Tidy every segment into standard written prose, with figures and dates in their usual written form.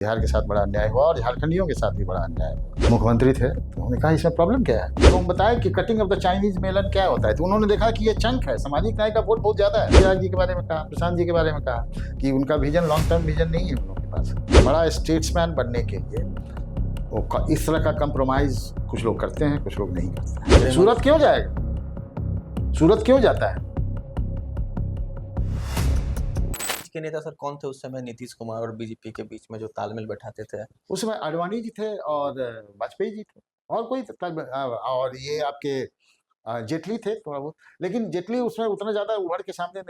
बिहार के साथ बड़ा अन्याय हुआ और झारखंडियों के साथ भी बड़ा अन्याय हुआ। मुख्यमंत्री थे तो उन्होंने कहा इसमें प्रॉब्लम क्या है, तो हम बताया कि cutting of the Chinese melon क्या होता है, तो उन्होंने देखा कि ये चंक है, सामाजिक न्याय का वोट बहुत ज्यादा है। चिराग जी के बारे में कहा, प्रशांत जी के बारे में कहा कि उनका विजन लॉन्ग टर्म विजन नहीं है उन लोगों के पास। बड़ा स्टेट्समैन बनने के लिए वो इस तरह का कंप्रोमाइज कुछ लोग करते हैं, कुछ लोग नहीं करते। सूरत क्यों जाएगा, सूरत क्यों जाता है? के नेता सर कौन थे उस समय नीतीश कुमार और बीजेपी के बीच में जो तालमेल बैठाते थे? उस समय आडवाणी जी थे और वाजपेयी जी थे और कोई और ये आपके जेटली थे थोड़ा बहुत, लेकिन जेटली उसमें उतना ज्यादा उभर के सामने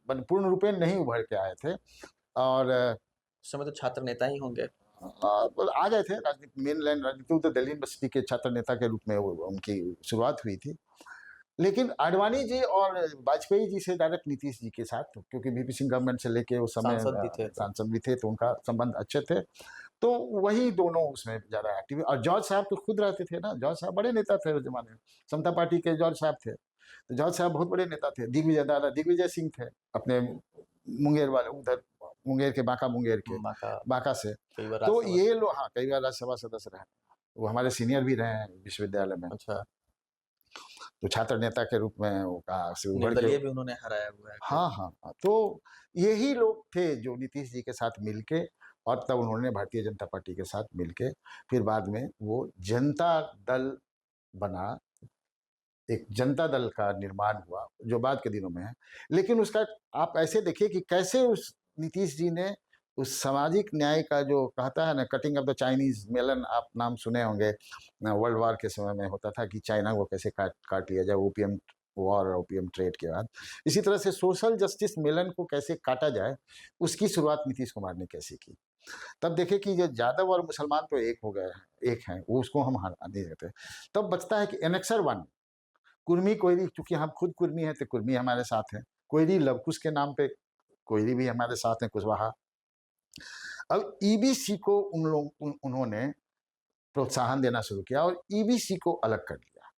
पूर्ण रूपेण नहीं उभर के आए थे। और उस समय तो छात्र नेता ही होंगे। आ गए थे राजनीति, मेन लाइन राजनीति, तो दिल्ली यूनिवर्सिटी के छात्र नेता के रूप में उनकी शुरुआत हुई थी। लेकिन आडवाणी जी और वाजपेयी जी से डायरेक्ट नीतीश जी के साथ, क्योंकि वीपी सिंह गवर्नमेंट से लेके उस समय सांसद भी थे तो उनका संबंध अच्छे थे, तो वही दोनों उसमें ज्यादा एक्टिव। और जॉर्ज साहब तो खुद रहते थे ना, जॉर्ज साहब बड़े नेता थे उस जमाने में, समता पार्टी के जॉर्ज साहब थे, तो जॉर्ज साहब बहुत बड़े नेता थे। दिग्विजय सिंह थे अपने मुंगेर वाले, उधर मुंगेर के मुंगेर के बांका से, तो ये लोग हाँ कई बार राज्यसभा सदस्य रहे, वो हमारे सीनियर भी रहे हैं विश्वविद्यालय में। अच्छा, तो छात्र नेता के रूप में वो निर्दलीय भी उन्होंने हराया हुआ है। हाँ, तो यही लोग थे जो नीतीश जी के साथ मिलके, और तब उन्होंने भारतीय जनता पार्टी के साथ मिलके फिर बाद में वो जनता दल बना, एक जनता दल का निर्माण हुआ जो बाद के दिनों में है। लेकिन उसका आप ऐसे देखिए कि कैसे उस नीतीश जी ने उस सामाजिक न्याय का जो कहता है ना, cutting of the Chinese melon, आप नाम सुने होंगे, वर्ल्ड वार के समय में होता था कि चाइना को कैसे काट लिया जाए, ओपियम वॉर और ओपियम ट्रेड के बाद। इसी तरह से सोशल जस्टिस मेलन को कैसे काटा जाए, उसकी शुरुआत नीतीश कुमार ने कैसे की। तब देखे कि ये यादव और मुसलमान तो एक हो गए हैं, एक हैं, वो उसको हम हटा नहीं देते। तब बचता है कि एनेक्सर वन, कुर्मी कोयरी, चूंकि हम खुद कुर्मी हैं तो कुर्मी हमारे साथ है, कोयरी लवकुश के नाम पे कोयरी भी हमारे साथ है, कुशवाहा। अब ईबीसी को उन्होंने प्रोत्साहन देना शुरू किया और ईबीसी को अलग कर लिया,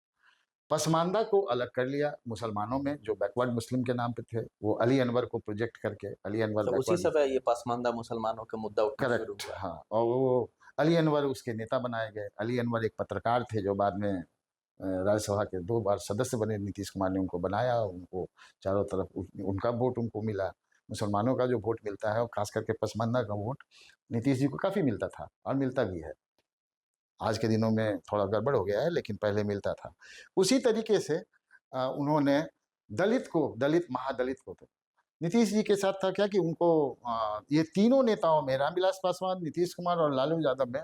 पसमानदा को अलग कर लिया मुसलमानों में, जो बैकवर्ड मुस्लिम के नाम पे थे, वो अली अनवर को प्रोजेक्ट करके, अली अनवर तो उसी समय ये पसमानदा मुसलमानों का मुद्दा उठना शुरू हुआ। हाँ, और वो अली अनवर उसके नेता बनाए गए। अली अनवर एक पत्रकार थे जो बाद में राज्यसभा के 2 बार सदस्य बने, नीतीश कुमार ने उनको बनाया, उनको चारों तरफ उनका वोट उनको मिला। मुसलमानों का जो वोट मिलता है और खास करके पसमानदा का वोट नीतीश जी को काफ़ी मिलता था और मिलता भी है। आज के दिनों में थोड़ा गड़बड़ हो गया है, लेकिन पहले मिलता था। उसी तरीके से उन्होंने दलित महादलित को, तो नीतीश जी के साथ था क्या कि उनको ये तीनों नेताओं में, रामविलास पासवान, नीतीश कुमार और लालू यादव में,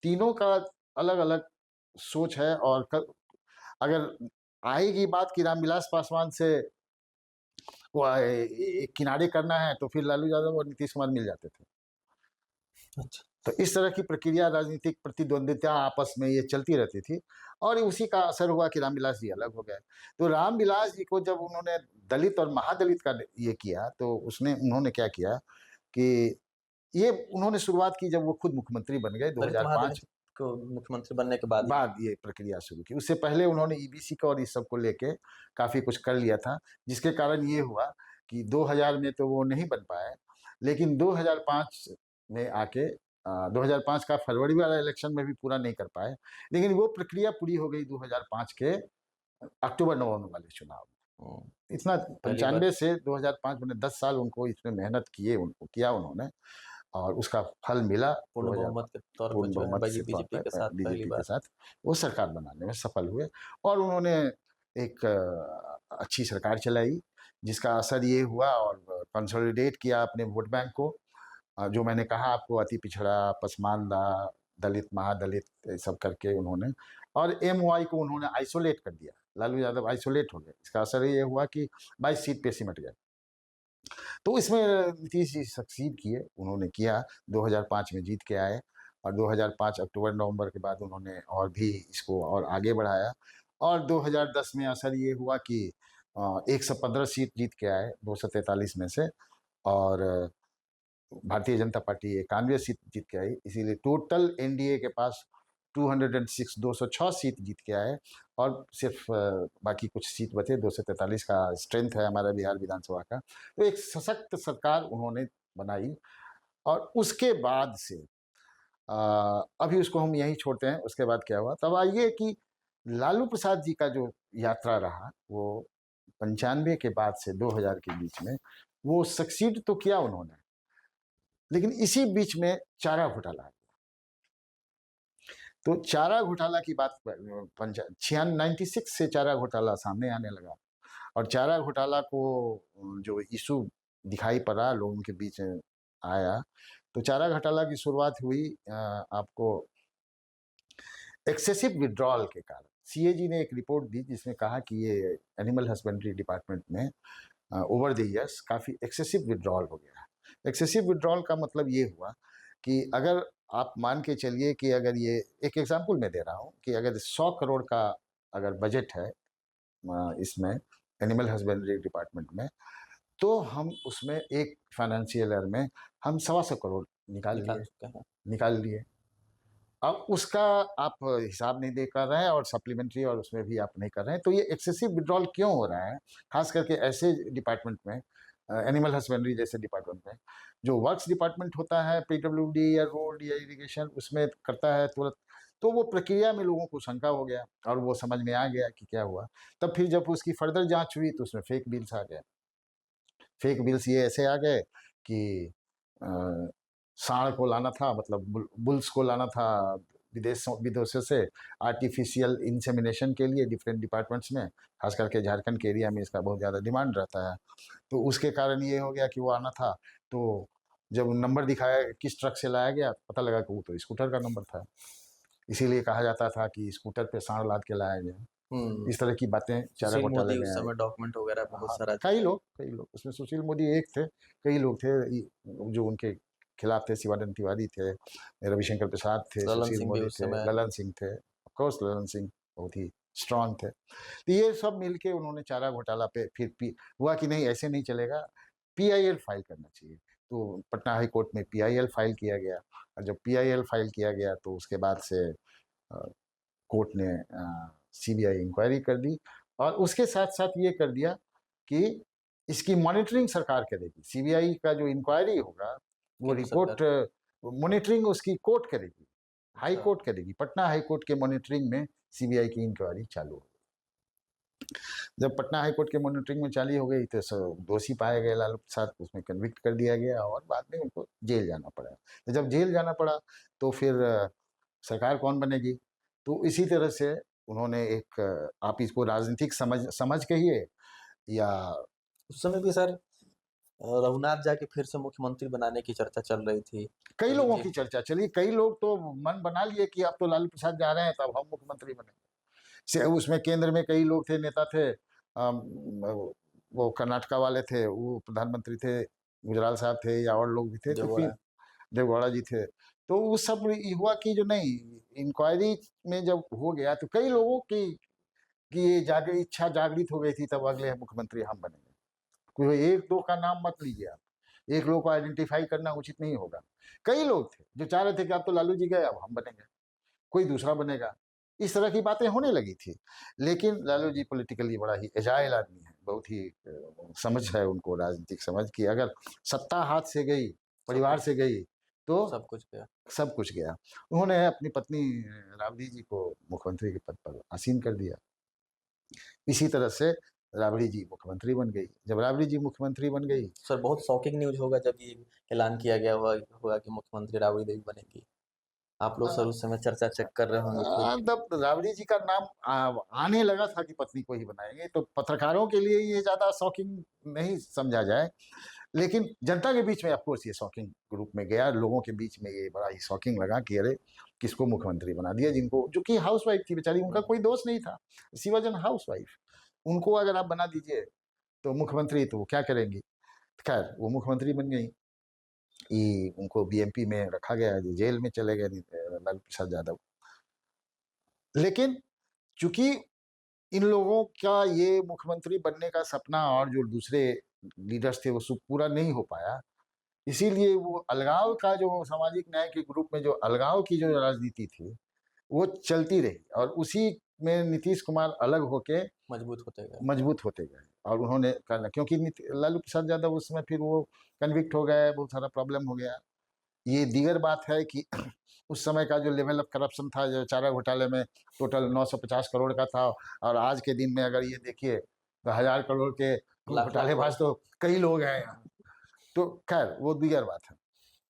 तीनों का अलग अलग सोच है। और अगर आएगी बात कि रामविलास पासवान से वो किनारे करना है, तो फिर लालू यादव और नीतीश कुमार मिल जाते थे। अच्छा, तो इस तरह की प्रक्रिया, राजनीतिक प्रतिद्वंदिता आपस में ये चलती रहती थी, और उसी का असर हुआ कि रामविलास जी अलग हो गए। तो रामविलास जी को जब उन्होंने दलित और महादलित का ये किया, तो उन्होंने क्या किया कि ये उन्होंने शुरुआत की जब वो खुद मुख्यमंत्री बन गए 2005 को, मुख्यमंत्री बनने के बाद ये प्रक्रिया शुरू की। उससे पहले उन्होंने ईबीसी का और इस सब को लेके काफी कुछ कर लिया था, जिसके कारण ये हुआ कि 2000 में तो वो नहीं बन पाए, लेकिन 2005 में आके 2005 का फरवरी वाला इलेक्शन में भी पूरा नहीं कर पाए, लेकिन वो प्रक्रिया पूरी हो गई 2005 के अक्टूबर नवंबर वाले चुनाव में। इतना 95 से 2005 में 10 साल उनको इसमें मेहनत किया उन्होंने, और उसका फल मिला। पूर्ण बहुमत के तौर पर जो है बीजेपी के साथ वो सरकार बनाने में सफल हुए, और उन्होंने एक अच्छी सरकार चलाई, जिसका असर ये हुआ, और कंसोलिडेट किया अपने वोट बैंक को, जो मैंने कहा आपको, अति पिछड़ा, पसमानदा, दलित महादलित सब करके उन्होंने, और एमवाई को उन्होंने आइसोलेट कर दिया। लालू यादव आइसोलेट हो गए, इसका असर ये हुआ कि 22 सीट पे सिमट गए। तो इसमें नीतीश जी सक्सीड किए, उन्होंने किया, 2005 में जीत के आए, और 2005 अक्टूबर नवंबर के बाद उन्होंने और भी इसको और आगे बढ़ाया, और 2010 में असर ये हुआ कि 115 सीट जीत के आए 243 में से, और भारतीय जनता पार्टी 91 सीट जीत के आई। इसीलिए टोटल एनडीए के पास 206 सीट जीत के आए, और सिर्फ बाकी कुछ सीट बचे, 243 का स्ट्रेंथ है हमारा बिहार विधानसभा का। तो एक सशक्त सरकार उन्होंने बनाई, और उसके बाद से अभी उसको हम यहीं छोड़ते हैं। उसके बाद क्या हुआ, तब आइए कि लालू प्रसाद जी का जो यात्रा रहा वो 95 के बाद से 2000 के बीच में वो सक्सीड तो किया उन्होंने, लेकिन इसी बीच में चारा घोटाला आ गया। तो चारा घोटाला की बात 96 से चारा घोटाला सामने आने लगा, और चारा घोटाला को जो इशू दिखाई पड़ा लोगों के बीच में आया, तो चारा घोटाला की शुरुआत हुई आपको एक्सेसिव विड्रॉल के कारण। सीएजी ने एक रिपोर्ट दी जिसमें कहा कि ये एनिमल हस्बेंड्री डिपार्टमेंट में ओवर द ईयर्स काफ़ी एक्सेसिव विड्रॉल हो गया। एक्सेसिव विड्रॉल का मतलब ये हुआ कि अगर आप मान के चलिए कि अगर ये एक एग्जांपल मैं दे रहा हूँ कि अगर 100 करोड़ का अगर बजट है इसमें एनिमल हस्बेंड्री डिपार्टमेंट में, तो हम उसमें एक फाइनेंशियल ईयर में हम 125 करोड़ निकाल लिए। अब उसका आप हिसाब नहीं दे कर रहे हैं और सप्लीमेंट्री और उसमें भी आप नहीं कर रहे हैं, तो ये एक्सेसिव विड्रॉल क्यों हो रहा है, खास करके ऐसे डिपार्टमेंट में, एनिमल हस्बेंड्री जैसे डिपार्टमेंट में। जो वर्क्स डिपार्टमेंट होता है पीडब्ल्यूडी या रोड या इरिगेशन, उसमें करता है तुरंत, तो वो प्रक्रिया में लोगों को शंका हो गया और वो समझ में आ गया कि क्या हुआ। तब फिर जब उसकी फर्दर जांच हुई तो उसमें फेक बिल्स आ गए। फेक बिल्स ये ऐसे आ गए कि सांड को लाना था, मतलब बुल्स को लाना था विदेशों से आर्टिफिशियल इंसेमिनेशन के लिए डिफरेंट डिपार्टमेंट्स में, खास करके झारखंड के एरिया में इसका बहुत ज़्यादा डिमांड रहता है। तो उसके कारण ये हो गया कि वो आना था, तो जब नंबर दिखाया किस ट्रक से लाया गया, पता लगा कि वो तो स्कूटर का नंबर था। इसीलिए कहा जाता था कि स्कूटर पे सांड लाद के लाया गया। इस तरह की बातें चारा सुशील घोटाले मोदी में उस आई। समय डॉक्यूमेंट वगैरह बहुत हाँ, सारा कई लोग उसमें सुशील मोदी एक थे, कई लोग थे जो उनके खिलाफ थे। शिवानंद तिवारी थे, रविशंकर प्रसाद थे, ललन सुशील सिंह भी मोदी उस थे, समय ललन सिंह थे। ऑफकोर्स ललन सिंह बहुत ही स्ट्रांग थे। तो ये सब मिलके उन्होंने चारा घोटाला पे फिर हुआ कि नहीं ऐसे नहीं चलेगा, पीआईएल फाइल करना चाहिए। तो पटना हाई कोर्ट में पीआईएल फाइल किया गया, और जब पीआईएल फाइल किया गया तो उसके बाद से कोर्ट ने सीबीआई इंक्वायरी कर दी, और उसके साथ साथ ये कर दिया कि इसकी मॉनिटरिंग सरकार करेगी। सीबीआई का जो इंक्वायरी होगा वो केंद्र रिपोर्ट मॉनिटरिंग उसकी कोर्ट करेगी, हाई अच्छा। कोर्ट करेगी। पटना हाई कोर्ट के मॉनिटरिंग में सीबीआई की इंक्वायरी चालू हो गई। जब पटना हाई कोर्ट के मॉनिटरिंग में चालू हो गई तो दोषी पाए गए लालू प्रसाद, उसमें कन्विक्ट कर दिया गया और बाद में उनको जेल जाना पड़ा। तो जब जेल जाना पड़ा तो फिर सरकार कौन बनेगी? तो इसी तरह से उन्होंने एक आप इसको राजनीतिक समझ कहिए या उस समय भी सर रघुनाथ जा के फिर से मुख्यमंत्री बनाने की चर्चा चल रही थी। कई तो लोगों बीजेपी की चर्चा चली, कई लोग तो मन बना लिए कि अब तो लालू प्रसाद जा रहे हैं तब हम मुख्यमंत्री बनेंगे। उसमें केंद्र में कई लोग थे, नेता थे, वो कर्नाटका वाले थे, वो प्रधानमंत्री थे, गुजराल साहब थे या और लोग भी थे, तो फिर देवगौड़ा देवगौड़ा जी थे। तो वो सब हुआ कि जो नहीं, इंक्वायरी में जब हो गया तो कई लोगों की ये इच्छा जागृत हो गई थी, तब अगले मुख्यमंत्री हम बनेंगे। कोई एक दो का नाम मत लीजिए आप, एक लोग को आइडेंटिफाई करना उचित नहीं होगा। कई लोग थे जो चाह रहे थे कि अब तो लालू जी गए, अब हम बनेंगे, कोई दूसरा बनेगा। इस तरह की बातें होने लगी थी। लेकिन लालू जी पॉलिटिकली बड़ा ही एजाइल आदमी है, बहुत ही समझ है उनको, राजनीतिक समझ की अगर सत्ता हाथ से गई, परिवार से गई, तो सब कुछ गया। सब कुछ गया। उन्होंने अपनी पत्नी राबड़ी जी को मुख्यमंत्री के पद पर आसीन कर दिया। इसी तरह से राबड़ी जी मुख्यमंत्री बन गई। जब राबड़ी जी मुख्यमंत्री बन गई, सर बहुत शॉकिंग न्यूज होगा जब ये ऐलान किया गया होगा कि मुख्यमंत्री राबड़ी देवी बनेगी। आप लोग सर उस समय चर्चा चेक कर रहे होंगे खूब। तब राबड़ी जी का नाम आने लगा था कि पत्नी को ही बनाएंगे, तो पत्रकारों के लिए ये ज्यादा शॉकिंग नहीं समझा जाए, लेकिन जनता के बीच में ऑफकोर्स ये शॉकिंग ग्रुप में गया। लोगों के बीच में ये बड़ा ही शॉकिंग लगा कि अरे किसको मुख्यमंत्री बना दिया, जिनको, जो कि हाउस वाइफ थी बेचारी, उनका कोई दोष नहीं था, she was an house wife. उनको अगर आप बना दीजिए तो मुख्यमंत्री, तो वो क्या करेंगी? खैर वो मुख्यमंत्री बन गई। उनको बीएमपी में रखा गया, जेल में चले गए लालू प्रसाद यादव। लेकिन चूंकि इन लोगों का ये मुख्यमंत्री बनने का सपना और जो दूसरे लीडर्स थे वो सब पूरा नहीं हो पाया, इसीलिए वो अलगाव का जो सामाजिक न्याय के ग्रुप में जो अलगाव की जो राजनीति थी वो चलती रही, और उसी में नीतीश कुमार अलग होके मजबूत होते गए। और उन्होंने करना, क्योंकि लालू प्रसाद यादव उस समय फिर वो कन्विक्ट हो गए, बहुत सारा प्रॉब्लम हो गया, ये दीगर बात है कि उस समय का जो लेवल ऑफ करप्शन था, जो चारा घोटाले में टोटल 950 करोड़ का था, और आज के दिन में अगर ये देखिए तो 1000 करोड़ के लाख घोटालेबाज तो कई लोग हैं यहाँ। तो खैर वो दीगर बात है।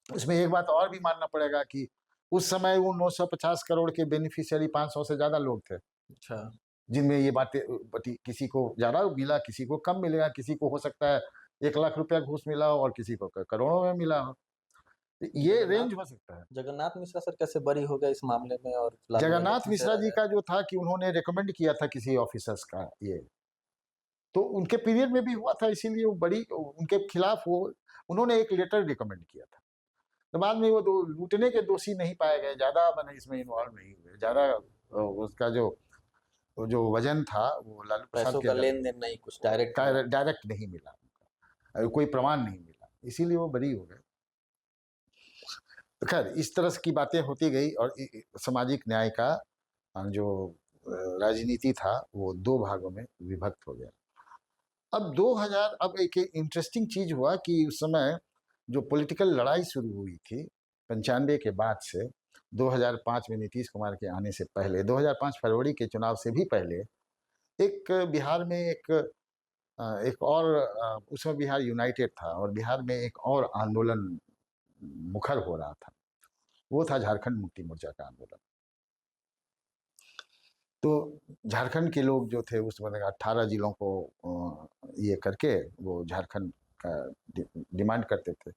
उसमें एक बात और भी मानना पड़ेगा कि उस समय वो 950 करोड़ के बेनिफिशियरी 500 से ज़्यादा लोग थे, अच्छा, जिनमें ये बातें बटी, किसी को ज़्यादा मिला, किसी को कम मिलेगा, किसी को हो सकता है 1 लाख रुपया घूस मिला हो और किसी को करोड़ों में मिला हो। ये रेंज हो सकता है। जगन्नाथ मिश्रा सर कैसे बरी हो गए इस मामले में और लालू यादव जगन्नाथ फंसे मिश्रा जी रहे? का जो था कि उन्होंने रिकमेंड किया था किसी ऑफिसर्स का ये, तो उनके पीरियड में भी हुआ था, इसीलिए वो बड़ी उनके खिलाफ वो उन्होंने एक लेटर रिकमेंड किया था। तो बाद में वो दो लूटने के दोषी नहीं पाए गए, ज़्यादा मैंने इसमें इन्वॉल्व नहीं हुए, ज़्यादा उसका जो जो वजन था वो लालू प्रसाद पैसों के का लेन देन नहीं, कुछ डायरेक्ट डायरेक्ट नहीं मिला उनका, कोई प्रमाण नहीं मिला, इसीलिए वो बरी हो गए। तो खैर इस तरह की बातें होती गई और सामाजिक न्याय का जो राजनीति था वो 2 भागों में विभक्त हो गया। अब 2000 अब एक इंटरेस्टिंग चीज़ हुआ कि उस समय जो पॉलिटिकल लड़ाई शुरू हुई थी 95 के बाद से 2005 में नीतीश कुमार के आने से पहले, 2005 फरवरी के चुनाव से भी पहले एक बिहार में एक और उसमें बिहार यूनाइटेड था और बिहार में एक और आंदोलन मुखर हो रहा था, वो था झारखंड मुक्ति मोर्चा का आंदोलन। तो झारखंड के लोग जो थे उस समय 18 जिलों को ये करके वो झारखंड का डिमांड करते थे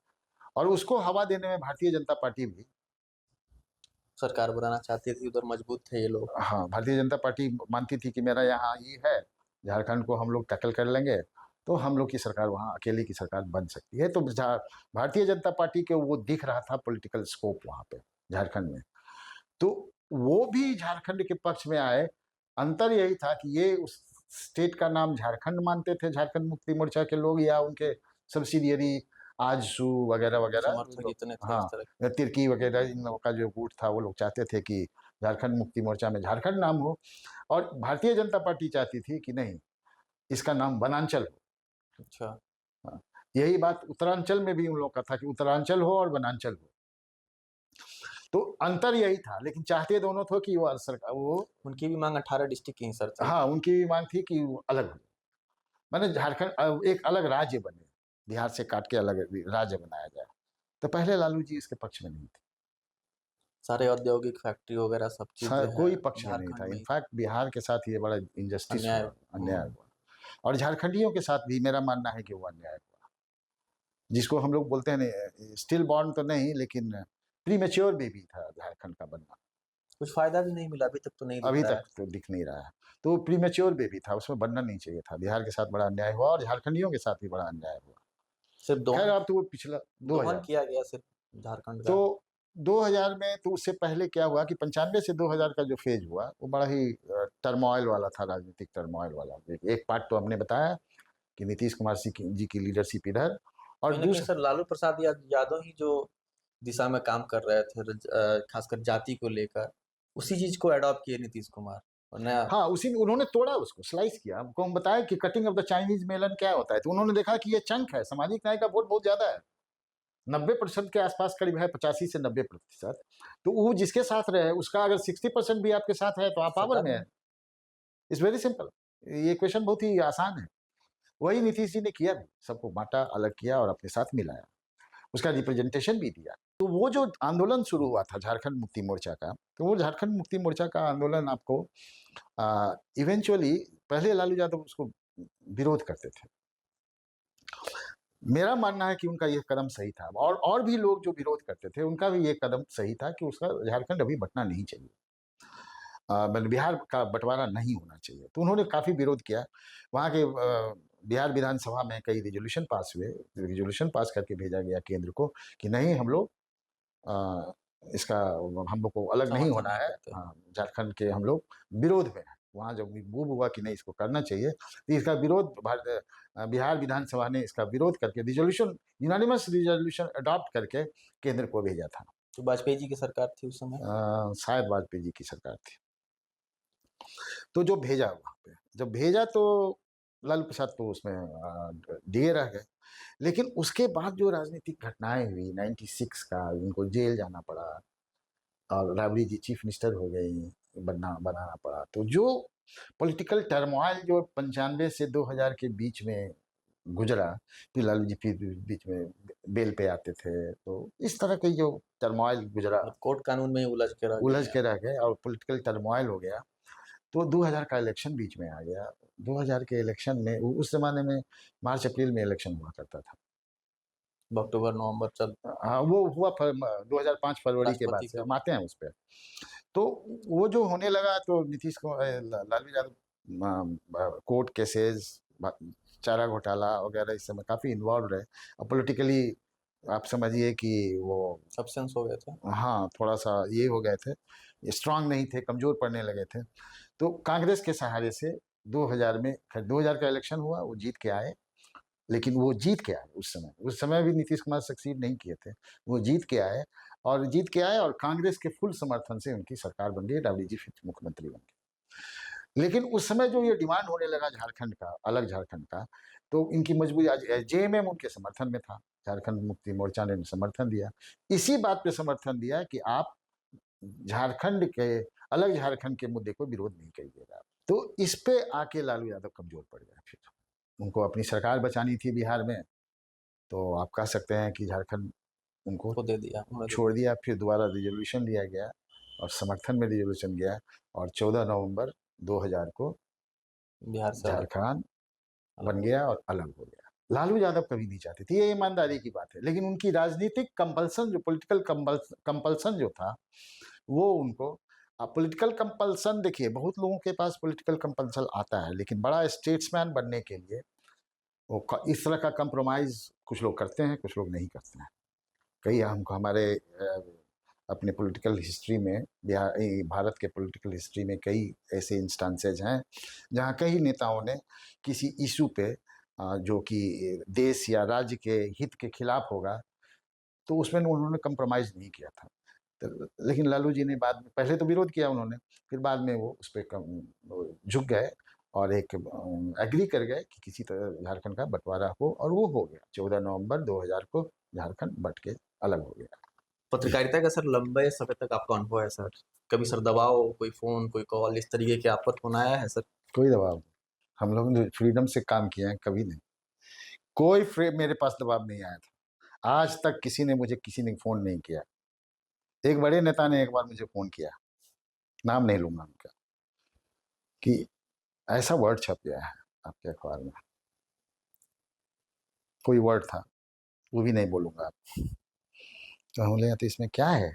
और उसको हवा देने में भारतीय जनता पार्टी भी सरकार बनाना चाहती थी, उधर मजबूत थे ये लोग। हाँ, भारतीय जनता पार्टी मानती थी कि मेरा यहाँ ये है, झारखंड को हम लोग टैकल कर लेंगे तो हम लोग की सरकार वहाँ अकेले की सरकार बन सकती है। तो भारतीय जनता पार्टी के वो दिख रहा था पॉलिटिकल स्कोप वहाँ पे झारखंड में, तो वो भी झारखंड के पक्ष में आए। अंतर यही था कि ये उस स्टेट का नाम झारखंड मानते थे झारखंड मुक्ति मोर्चा के लोग, या उनके सब्सिडियरी आजसू वगैरह वगैरह, समर्थक इतने थे इस हाँ तरह के। तिर्की वगैरह इन लोगों का जो गुट था वो लोग चाहते थे कि झारखंड मुक्ति मोर्चा में झारखंड नाम हो, और भारतीय जनता पार्टी चाहती थी कि नहीं इसका नाम वनांचल हो। अच्छा, हाँ, यही बात उत्तरांचल में भी उन लोगों का था कि उत्तरांचल हो और वनांचल हो। तो अंतर यही था, लेकिन चाहते दोनों थे कि वो सरकार वो उनकी भी मांग 18 डिस्ट्रिक्ट की ही सर थी। हाँ उनकी भी मांग थी कि वो अलग हो, मैंने झारखंड एक अलग राज्य बने, बिहार से काट के अलग राज्य बनाया जाए। तो पहले लालू जी इसके पक्ष में नहीं थे, सारे औद्योगिक फैक्ट्री वगैरह सब चीज जो है कोई पक्ष में नहीं झारखंड था। में ही इनफैक्ट बिहार के साथ ये बड़ा इंजस्टिस अन्याय। हुआ, अन्याय हुआ, और झारखंडियों के साथ भी मेरा मानना है कि वो अन्याय हुआ, जिसको हम लोग बोलते हैं स्टिल बॉर्न तो नहीं लेकिन प्री मेच्योर बेबी था झारखंड का बनना, कुछ फायदा भी नहीं मिला, अभी तक तो नहीं दिख अभी रहा तक तो दिख नहीं रहा है। तो प्री मेच्योर बेबी था, उसमें बनना नहीं चाहिए था। बिहार के साथ बड़ा अन्याय हुआ और झारखंडियों के साथ भी बड़ा अन्याय हुआ। सिर्फ खैर दोहन अब तो वो पिछला दोहन 2000 किया गया सिर्फ झारखंड तो का। 2000 में, तो उससे पहले क्या हुआ कि 95 से 2000 का जो फेज हुआ वो बड़ा ही टर्मोइल वाला था, राजनीतिक टर्मोइल वाला। एक पार्ट तो हमने बताया कि नीतीश कुमार जी की लीडरशिप इधर, और कहीं ना कहीं दूसरा सर लालू प्रसाद यादव ही जो दिशा में काम कर रहे थे, खासकर जाति को लेकर, उसी चीज को अडॉप्ट किए नीतीश कुमार और नया। हाँ उसी में उन्होंने तोड़ा, उसको स्लाइस किया। हमको हम बताया कि cutting of the Chinese melon क्या होता है, तो उन्होंने देखा कि ये चंक है, सामाजिक न्याय का वोट बहुत ज्यादा है, 90% के आसपास करीब है, 85 से 90%। तो वो जिसके साथ रहे उसका अगर 60% भी आपके साथ है तो आप पावर में है। इट्स वेरी सिंपल, ये क्वेश्चन बहुत ही आसान है। वही नीतीश जी ने किया भी, सबको बांटा, अलग किया और अपने साथ मिलाया, उसका रिप्रेजेंटेशन भी दिया। तो वो जो आंदोलन शुरू हुआ था झारखंड मुक्ति मोर्चा का, तो वो झारखंड मुक्ति मोर्चा का आंदोलन आपको इवेंचुअली पहले लालू यादव उसको विरोध करते थे। मेरा मानना है कि उनका यह कदम सही था, और भी लोग जो विरोध करते थे उनका भी ये कदम सही था कि उसका झारखंड अभी बंटना नहीं चाहिए, बिहार का बंटवारा नहीं होना चाहिए। तो उन्होंने काफ़ी विरोध किया। वहाँ के बिहार विधानसभा में कई रिजोल्यूशन पास हुए, रिजोल्यूशन पास करके भेजा गया केंद्र को कि नहीं हम लोग इसका हम लोग को अलग नहीं समर्थन होना नहीं है, करते। हाँ झारखंड के हम लोग विरोध में हैं। वहाँ जब मूव हुआ कि नहीं इसको करना चाहिए, तो इसका विरोध बिहार विधानसभा ने इसका विरोध करके रिजोल्यूशन, यूनानिमस रिजोल्यूशन अडॉप्ट करके केंद्र को भेजा था। तो वाजपेयी जी की सरकार थी उस समय। शायद वाजपेयी जी की सरकार थी। तो जो भेजा वहाँ पे, जब भेजा तो लालू प्रसाद तो उसमें डिगे रह गए। लेकिन उसके बाद जो राजनीतिक घटनाएं हुई 96 का, उनको जेल जाना पड़ा और राबड़ी जी चीफ मिनिस्टर हो गई, बनाना पड़ा। तो जो पॉलिटिकल टर्मोइल जो 95 से 2000 के बीच में गुजरा, फिर लालू जी फिर बीच में बेल पे आते थे, तो इस तरह के जो टर्मोइल गुजरा, मतलब कोर्ट कानून में ही उलझ के रह उलझ गए के रह गए और पॉलिटिकल टर्मोइल हो गया। तो 2000 का इलेक्शन बीच में आ गया। 2000 के इलेक्शन में उस जमाने में मार्च अप्रैल में इलेक्शन हुआ करता था। अक्टूबर नवंबर चल हाँ, वो हुआ 2005 फरवरी के बाद राष्ट्रपति से, के हम आते हैं उस पर। तो वो जो होने लगा तो नीतीश को लालू यादव कोर्ट केसेस, चारा घोटाला वगैरह इस समय काफ़ी इन्वॉल्व रहे और पॉलिटिकली आप समझिए कि वो, सब्सेंस हो गए थे। हाँ, थोड़ा सा ये हो गए थे, स्ट्रांग नहीं थे, कमज़ोर पड़ने लगे थे। तो कांग्रेस के सहारे से 2000 में, खैर 2000 का इलेक्शन हुआ, वो जीत के आए। लेकिन वो जीत के आए उस समय भी नीतीश कुमार सक्सीड नहीं किए थे। वो जीत के आए और कांग्रेस के फुल समर्थन से उनकी सरकार बन गई, राबड़ी जी फिर मुख्यमंत्री बन गए। लेकिन उस समय जो ये डिमांड होने लगा झारखंड का, अलग झारखंड का, तो इनकी मजबूरी, आज जेएमएम उनके समर्थन में था, झारखंड मुक्ति मोर्चा ने समर्थन दिया, इसी बात पे समर्थन दिया कि आप झारखंड के, अलग झारखंड के मुद्दे को विरोध नहीं करिएगा। तो इस पे आके लालू यादव कमजोर पड़ गए। फिर उनको अपनी सरकार बचानी थी बिहार में, तो आप कह सकते हैं कि झारखंड उनको दे दिया, छोड़ दिया। फिर दोबारा रिजोल्यूशन लिया गया और समर्थन में रिजोल्यूशन गया और 14 नवंबर 2000 को बिहार से झारखंड बन गया और अलग हो गया। लालू यादव कभी नहीं चाहते थे, ये ईमानदारी की बात है, लेकिन उनकी राजनीतिक कंपल्सन, जो पॉलिटिकल कंपल्सन जो था, वो उनको, पॉलिटिकल कंपल्सन देखिए, बहुत लोगों के पास पॉलिटिकल कंपल्सन आता है, लेकिन बड़ा स्टेट्समैन बनने के लिए वो इस तरह का कंप्रोमाइज कुछ लोग करते हैं, कुछ लोग नहीं करते हैं। कई हमको हमारे अपने पॉलिटिकल हिस्ट्री में, भारत के पॉलिटिकल हिस्ट्री में कई ऐसे इंस्टांसेज हैं जहां कई नेताओं ने किसी इशू पे जो कि देश या राज्य के हित के खिलाफ होगा, तो उसमें उन्होंने कंप्रोमाइज़ नहीं किया था। तो लेकिन लालू जी ने बाद में, पहले तो विरोध किया उन्होंने, फिर बाद में वो उस पर झुक गए और एक एग्री कर गए कि किसी तरह झारखंड का बंटवारा हो, और वो हो गया। 14 नवंबर 2000 को झारखंड बंट के अलग हो गया। पत्रकारिता का सर लंबे समय तक आपका अनुभव है सर, कभी सर दबाव, कोई फोन, कोई कॉल, इस तरीके के आप पर फोन आया है सर? कोई दबाव नहीं, हम लोग ने फ्रीडम से काम किए हैं, कभी नहीं, कोई मेरे पास दबाव नहीं आया था। आज तक किसी ने फ़ोन नहीं किया। एक बड़े नेता ने एक बार मुझे फ़ोन किया, नाम नहीं लूँगा उनका, कि ऐसा वर्ड छप गया है आपके अखबार में, कोई वर्ड था, वो भी नहीं बोलूँगा। तो हम बोले, तो इसमें क्या है?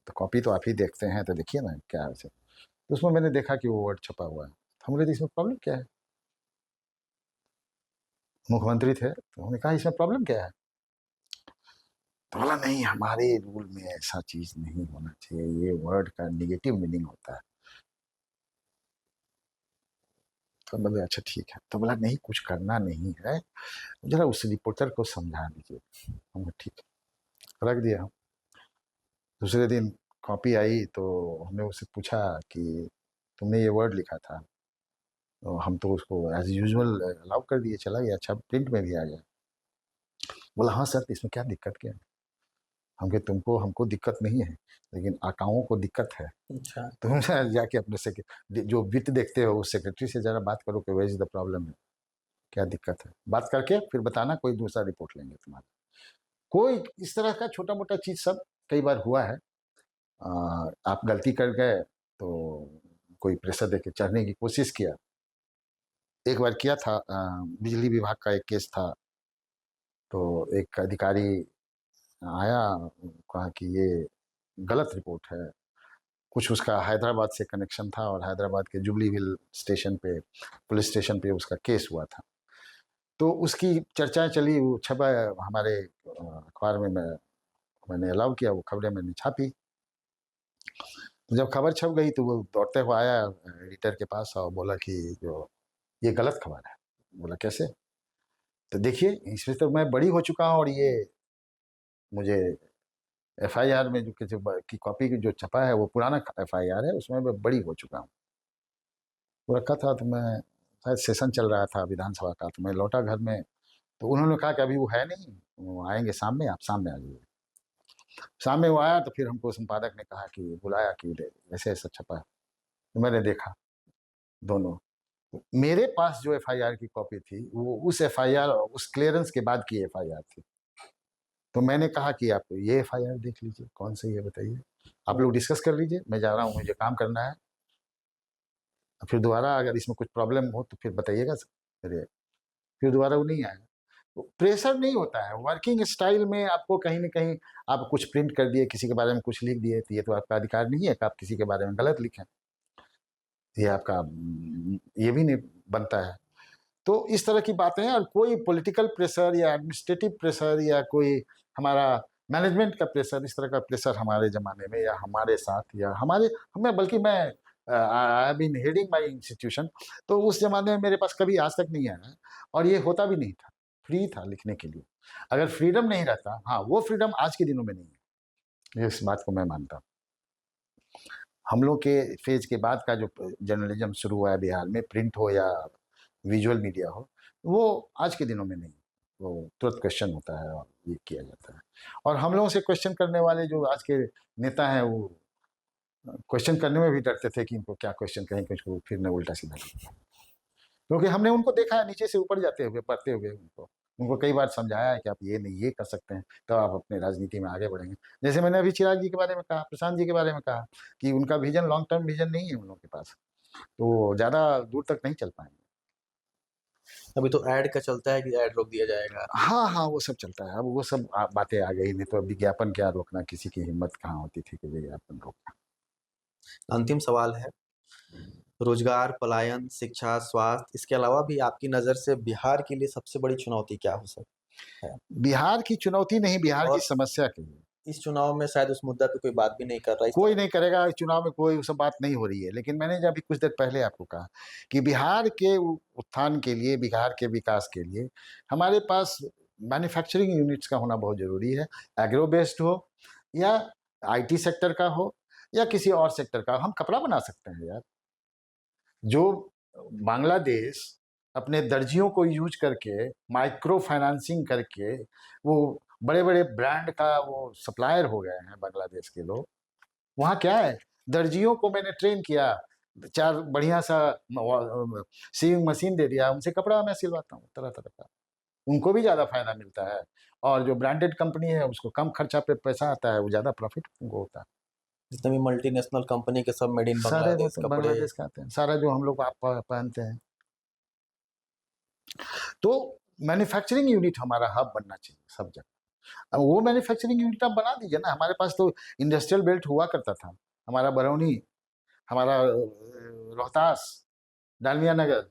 तो कॉपी तो आप ही देखते हैं, तो देखिए ना क्या है उसे। तो उसमें मैंने देखा कि वो वर्ड छपा हुआ है। हम बोले, तो इसमें प्रॉब्लम क्या है? मुख्यमंत्री थे, तो हमने कहा इसमें प्रॉब्लम क्या है? तो बोला, नहीं, हमारे रूल में ऐसा चीज़ नहीं होना चाहिए, ये वर्ड का नेगेटिव मीनिंग होता है। तो बोले, अच्छा ठीक है। तो बोला, नहीं, कुछ करना नहीं है, जरा उस रिपोर्टर को समझा दीजिए। हमने ठीक है, रख दिया। दूसरे दिन कॉपी आई तो हमने उससे पूछा कि तुमने ये वर्ड लिखा था? तो हम तो उसको एज यूजुअल अलाउ कर दिए, चला गया, अच्छा प्रिंट में भी आ गया। बोला, हाँ सर, इसमें क्या दिक्कत क्या है? हम कहे, हमको दिक्कत नहीं है, लेकिन आकाओं को दिक्कत है। अच्छा। तुम जाके अपने जो वित्त देखते हो उस सेक्रेटरी से जरा बात करो कि वेयर इज द प्रॉब्लम है, क्या दिक्कत है, बात करके फिर बताना, कोई दूसरा रिपोर्ट लेंगे तुम्हारा। कोई इस तरह का छोटा मोटा चीज़ सब कई बार हुआ है। आप गलती कर गए तो कोई प्रेशर देके चढ़ने की कोशिश किया। एक बार किया था, बिजली विभाग का एक केस था, तो एक अधिकारी आया, कहा कि ये गलत रिपोर्ट है। कुछ उसका हैदराबाद से कनेक्शन था और हैदराबाद के जुबली हिल स्टेशन पे, पुलिस स्टेशन पे उसका केस हुआ था। तो उसकी चर्चाएं चली, वो छपा हमारे अखबार में, मैंने अलाउ किया, वो खबरें मैंने छापी। तो जब खबर छप गई तो वो दौड़ते हुए आया एडिटर के पास और बोला कि जो ये गलत खबर है। बोला, कैसे? तो देखिए, इसमें तो मैं बड़ी हो चुका हूँ और ये मुझे एफआईआर में की कॉपी जो छपा है वो पुराना एफआईआर है, उसमें मैं बड़ी हो चुका हूँ। वो रखा था, तो मैं शायद सेशन चल रहा था विधानसभा का, तो मैं लौटा घर में, तो उन्होंने कहा कि अभी वो है नहीं, वो आएंगे शाम में, आप शाम में आ जाइए। शाम में वो आया तो फिर हमको संपादक ने कहा कि बुलाया कि ऐसे ऐसा छपा है। तो मैंने देखा दोनों। मेरे पास जो एफआईआर की कॉपी थी वो उस एफआईआर, उस क्लियरेंस के बाद की एफआईआर थी। तो मैंने कहा कि आप ये एफआईआर देख लीजिए, कौन सी है बताइए, आप लोग डिस्कस कर लीजिए, मैं जा रहा हूँ, मुझे काम करना है, फिर दोबारा अगर इसमें कुछ प्रॉब्लम हो तो फिर बताइएगा सर। फिर दोबारा वो नहीं आया। प्रेशर नहीं होता है वर्किंग स्टाइल में, आपको कहीं ना कहीं आप कुछ प्रिंट कर दिए, किसी के बारे में कुछ लिख दिए, तो ये तो आपका अधिकार नहीं है कि आप किसी के बारे में गलत लिखें, ये आपका ये भी नहीं बनता है। तो इस तरह की बातें हैं, और कोई पॉलिटिकल प्रेशर या एडमिनिस्ट्रेटिव प्रेशर या कोई हमारा मैनेजमेंट का प्रेशर, इस तरह का प्रेशर हमारे ज़माने में या हमारे साथ या हमारे हमें, बल्कि मैं I been heading my institution, तो उस ज़माने में मेरे पास कभी आज तक नहीं आया, और ये होता भी नहीं था, फ्री था लिखने के लिए। अगर फ्रीडम नहीं रहता, हाँ वो फ्रीडम आज के दिनों में नहीं है, इस बात को मैं मानता हूँ। हम लोग के फेज के बाद का जो जर्नलिज्म शुरू हुआ है बिहार में, प्रिंट हो या विजुअल मीडिया हो, वो आज के दिनों में नहीं, वो तुरंत क्वेश्चन होता है और ये किया जाता है। और हम लोगों से क्वेश्चन करने वाले जो आज के नेता हैं, वो क्वेश्चन करने में भी डरते थे कि इनको क्या क्वेश्चन कहें, कुछ फिर न उल्टा सीधा, क्योंकि हमने उनको देखा है नीचे से ऊपर जाते हुए, पढ़ते हुए। उनको कई बार समझाया है कि आप ये नहीं ये कर सकते हैं, तो आप अपने राजनीति में आगे बढ़ेंगे। जैसे मैंने अभी चिराग जी के बारे में कहा, प्रशांत जी के बारे में कहा कि उनका विजन, लॉन्ग टर्म विजन नहीं है उन लोगों के पास, तो ज़्यादा दूर तक नहीं चल पाएंगे। अभी तो ऐड का चलता है कि ऐड रोक दिया जाएगा। हाँ हाँ, वो सब चलता है, अब वो सब बातें आ गई, नहीं तो विज्ञापन क्या रोकना, किसी की हिम्मत कहाँ होती थी कि विज्ञापन रोकना। अंतिम सवाल है, रोजगार, पलायन, शिक्षा, स्वास्थ्य, इसके अलावा भी आपकी नज़र से बिहार के लिए सबसे बड़ी चुनौती क्या हो सकती है? बिहार की चुनौती नहीं, बिहार की और समस्या के लिए इस चुनाव में शायद उस मुद्दा पे कोई बात भी नहीं कर रहा है। कोई नहीं करेगा, इस चुनाव में कोई सब बात नहीं हो रही है। लेकिन मैंने जब अभी कुछ देर पहले आपको कहा कि बिहार के उत्थान के लिए, बिहार के विकास के लिए हमारे पास मैन्युफैक्चरिंग यूनिट्स का होना बहुत ज़रूरी है। एग्रो बेस्ड हो या आईटी सेक्टर का हो या किसी और सेक्टर का, हम कपड़ा बना सकते हैं यार। जो बांग्लादेश अपने दर्जियों को यूज करके, माइक्रो फाइनेंसिंग करके, वो बड़े बड़े ब्रांड का वो सप्लायर हो गए हैं बांग्लादेश के लोग। वहाँ क्या है, दर्जियों को मैंने ट्रेन किया, 4 बढ़िया सा सीविंग मशीन दे दिया, उनसे कपड़ा मैं सिलवाता हूँ तरह-तरह का। उनको भी ज़्यादा फ़ायदा मिलता है, और जो ब्रांडेड कंपनी है उसको कम खर्चा पे पैसा आता है, वो ज़्यादा प्रॉफ़िट उनको होता है। जितने भी मल्टीनेशनल कंपनी के सब मेड इन सारे वो बांग्लादेश तो कपड़े। बांग्लादेश के आते हैं, सारा जो हम लोग आप पहनते हैं। तो मैन्युफैक्चरिंग यूनिट हमारा हब बनना चाहिए सब जगह। अब वो मैन्युफैक्चरिंग यूनिट आप बना दीजिए ना, हमारे पास तो इंडस्ट्रियल बेल्ट हुआ करता था, हमारा बरौनी, हमारा रोहतास, डालमिया नगर,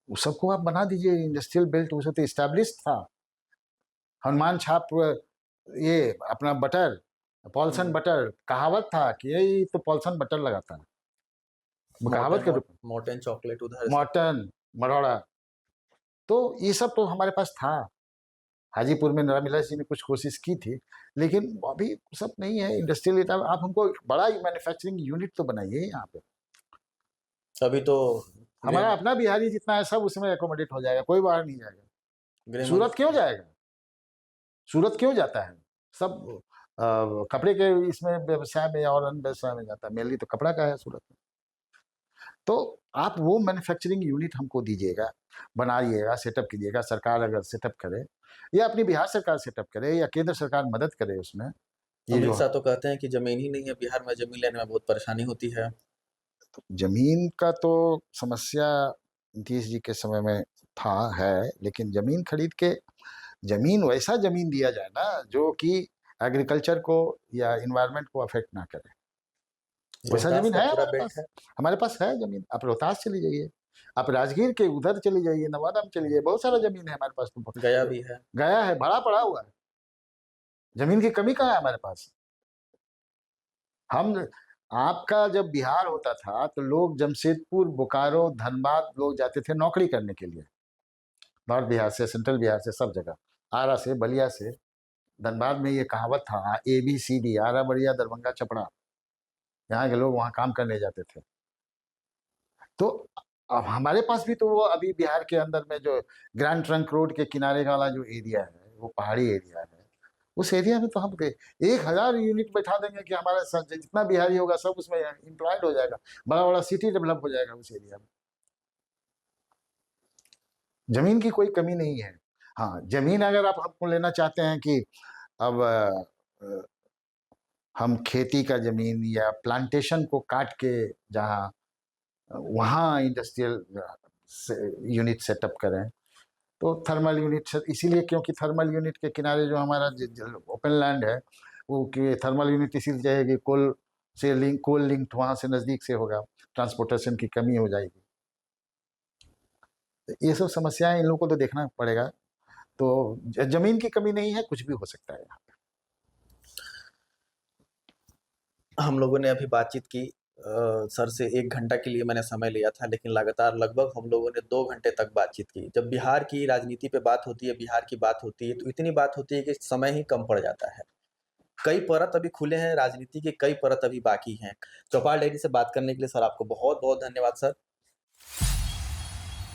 उस सबको आप बना दीजिए इंडस्ट्रियल बेल्ट, वो सब तो एस्टैब्लिश था। हनुमान छाप, ये अपना बटर, पॉल्सन बटर, कहावत था कि यही तो पॉल्सन बटर लगाता है, वो कहावत के रूप में। मॉर्टेन चॉकलेट उधर से। मॉर्टन, मरोड़ा, तो ये सब तो हमारे पास था। हाजीपुर में रामविलास जी ने कुछ कोशिश की थी, लेकिन अभी सब नहीं है इंडस्ट्रियल। आप हमको एक बड़ा मैन्युफैक्चरिंग यूनिट तो बनाइए यहाँ पे। अभी तो हमारा अपना बिहारी जितना है सब उसमें एकोमोडेट हो जाएगा, कोई बाहर नहीं जाएगा। सूरत क्यों जाएगा, सूरत क्यों जाता है, सब कपड़े के इसमें व्यवसाय में और अन्य व्यवसाय में जाता है, मेनली तो कपड़ा का है सूरत में। तो आप वो मैन्युफैक्चरिंग यूनिट हमको दीजिएगा, बनाइएगा, सेटअप कीजिएगा। सरकार अगर सेटअप करे, या अपनी बिहार सरकार सेटअप करे, या केंद्र सरकार मदद करे उसमें। ये अमित जो शाह तो कहते हैं कि जमीन ही नहीं है बिहार में, जमीन लेने में बहुत परेशानी होती है। जमीन का तो समस्या नीतीश जी के समय में था, है, लेकिन जमीन खरीद के, जमीन वैसा जमीन दिया जाए ना जो कि एग्रीकल्चर को या इन्वायरमेंट को अफेक्ट ना करे, वैसा रोहतास जमीन का है पूरा हमारे बेल्ट पास। है। हमारे पास है जमीन, आप रोहतास चली जाइए, आप राजगीर के उधर चली जाइए, नवादा में चली जाइए, बहुत सारा जमीन है हमारे पास। तो गया भी है। गया है, भरा पड़ा हुआ है, जमीन की कमी कहाँ है हमारे पास। हम, आपका जब बिहार होता था तो लोग जमशेदपुर, बोकारो, धनबाद लोग जाते थे नौकरी करने के लिए, नॉर्थ बिहार से, सेंट्रल बिहार से, सब जगह, आरा से, बलिया से। धनबाद में ये कहावत था, ABCD, आरा, बलिया, दरभंगा, छपरा, यहाँ के लोग वहाँ काम करने जाते थे। तो अब हमारे पास भी तो वो अभी बिहार के अंदर में जो ग्रैंड ट्रंक रोड के किनारे वाला जो एरिया है, वो पहाड़ी एरिया है। उस एरिया में तो हम 1,000 यूनिट बैठा देंगे कि हमारा जितना बिहारी होगा सब उसमें एम्प्लॉयड हो जाएगा, बड़ा बड़ा सिटी डेवलप हो जाएगा उस एरिया में। जमीन की कोई कमी नहीं है। हाँ, जमीन अगर आप हमको लेना चाहते हैं कि अब हम खेती का जमीन या प्लांटेशन को काट के जहाँ वहाँ इंडस्ट्रियल यूनिट सेटअप करें, तो थर्मल यूनिट इसीलिए, क्योंकि थर्मल यूनिट के किनारे जो हमारा ओपन लैंड है, वो कि थर्मल यूनिट इसीलिए जाएगी, कोल लिंक वहाँ से नज़दीक से होगा, ट्रांसपोर्टेशन की कमी हो जाएगी। ये सब समस्याएं इन लोगों को तो देखना पड़ेगा। तो जमीन की कमी नहीं है, कुछ भी हो सकता है। हम लोगों ने अभी बातचीत की, सर से 1 घंटा के लिए मैंने समय लिया था, लेकिन लगातार लगभग हम लोगों ने 2 घंटे तक बातचीत की। जब बिहार की राजनीति पे बात होती है, बिहार की बात होती है, तो इतनी बात होती है कि समय ही कम पड़ जाता है। कई परत अभी खुले हैं, राजनीति के कई परत अभी बाकी हैं। चौपाल डायरी से बात करने के लिए सर आपको बहुत-बहुत धन्यवाद सर।